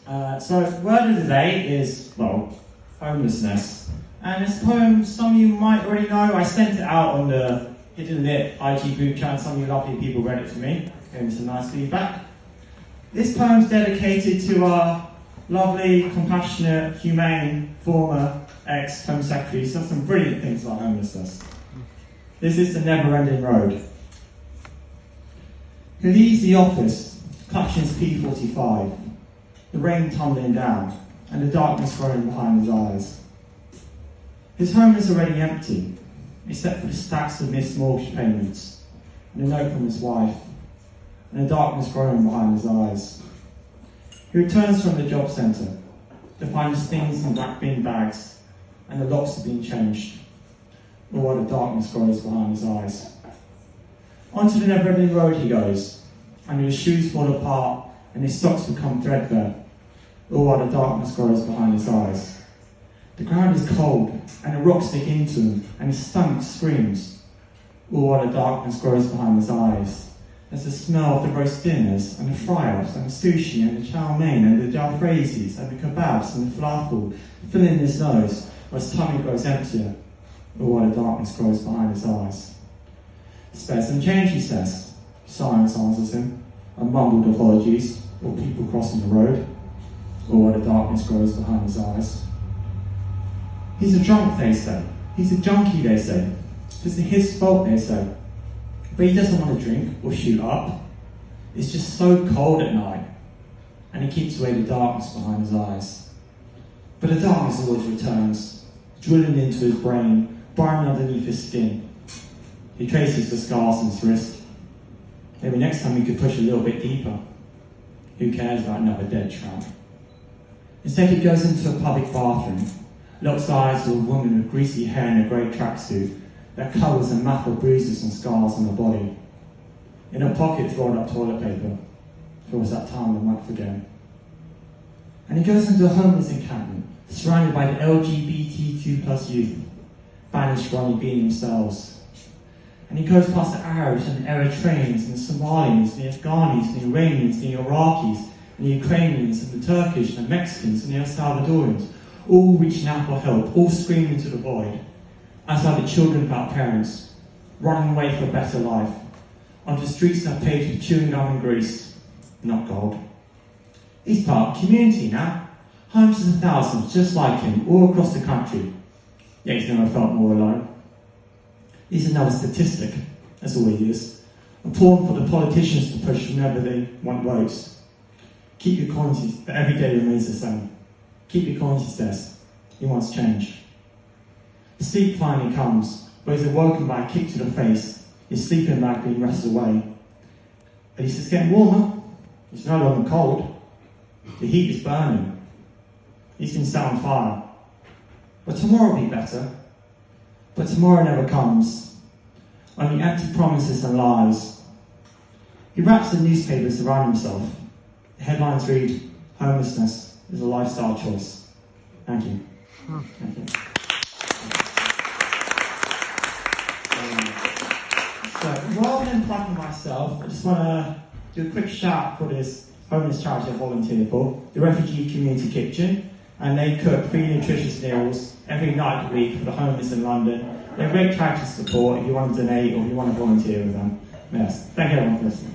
So the word of the day is, well, homelessness. And this poem, some of you might already know. I sent it out on the Hidden Lit IG group chat, and some of you lovely people read it to me. Gave me some nice feedback. This poem's dedicated to our lovely, compassionate, humane, former ex-Home Secretary. He said some brilliant things about homelessness. This is the never-ending road. He leaves the office, clutching his P45, the rain tumbling down, and the darkness growing behind his eyes. His home is already empty, except for the stacks of missed mortgage payments, and a note from his wife, and the darkness growing behind his eyes. He returns from the job centre to find his things in black bin bags, and the locks have been changed, all while the darkness grows behind his eyes. Onto the never-ending road he goes, and his shoes fall apart and his socks become threadbare, all while the darkness grows behind his eyes. The ground is cold, and the rocks dig into him, and his stomach screams, all while the darkness grows behind his eyes. There's the smell of the roast dinners, and the fry-ups, and the sushi, and the chow mein, and the jalfrezis, and the kebabs, and the falafel, filling his nose, while his tummy grows emptier, all while the darkness grows behind his eyes. Spare some change, he says. Silence answers him, and mumbled apologies, or people crossing the road, all while the darkness grows behind his eyes. He's a drunk, they say. He's a junkie, they say. It's his fault, they say. But he doesn't want to drink or shoot up. It's just so cold at night, and he keeps away the darkness behind his eyes. But the darkness always returns, drilling into his brain, burning underneath his skin. He traces the scars on his wrist. Maybe next time he could push a little bit deeper. Who cares about another dead tramp? Instead he goes into a public bathroom, locks eyes with a woman with greasy hair in a grey tracksuit that covers a map of bruises and scars on her body. In her pocket rolled up toilet paper, if it was that time the month again. And he goes into a homeless encampment, surrounded by the LGBTQ+ youth, banished for only being themselves. And he goes past the Arabs and the Eritreans and the Somalians and the Afghanis and the Iranians and the Iraqis and the Ukrainians and the Turkish and the Mexicans and the El Salvadorians, all reaching out for help, all screaming into the void, as are the children without parents, running away for a better life, onto streets that are paved with chewing gum and grease, not gold. He's part of community now, hundreds of thousands just like him all across the country, yet he's never felt more alone. He's another statistic, that's all he is, a pawn for the politicians to push whenever they want votes. Keep your coins, but every day remains the same. Keep your coins, he says. He wants change. Sleep finally comes, where he's awoken by a kick to the face, his sleeping bag being wrestled away. At least it's getting warmer. It's no longer cold. The heat is burning. He's been set on fire. But tomorrow will be better. But tomorrow never comes. Only empty promises and lies. He wraps the newspapers around himself. The headlines read, "Homelessness is a lifestyle choice." Thank you. Thank you. So, rather than plugging myself, I just want to do a quick shout for this homeless charity I volunteer for, the Refugee Community Kitchen, and they cook free nutritious meals every night of the week for the homeless in London. They're a great charity support if you want to donate or if you want to volunteer with them. Yes, thank you everyone for listening.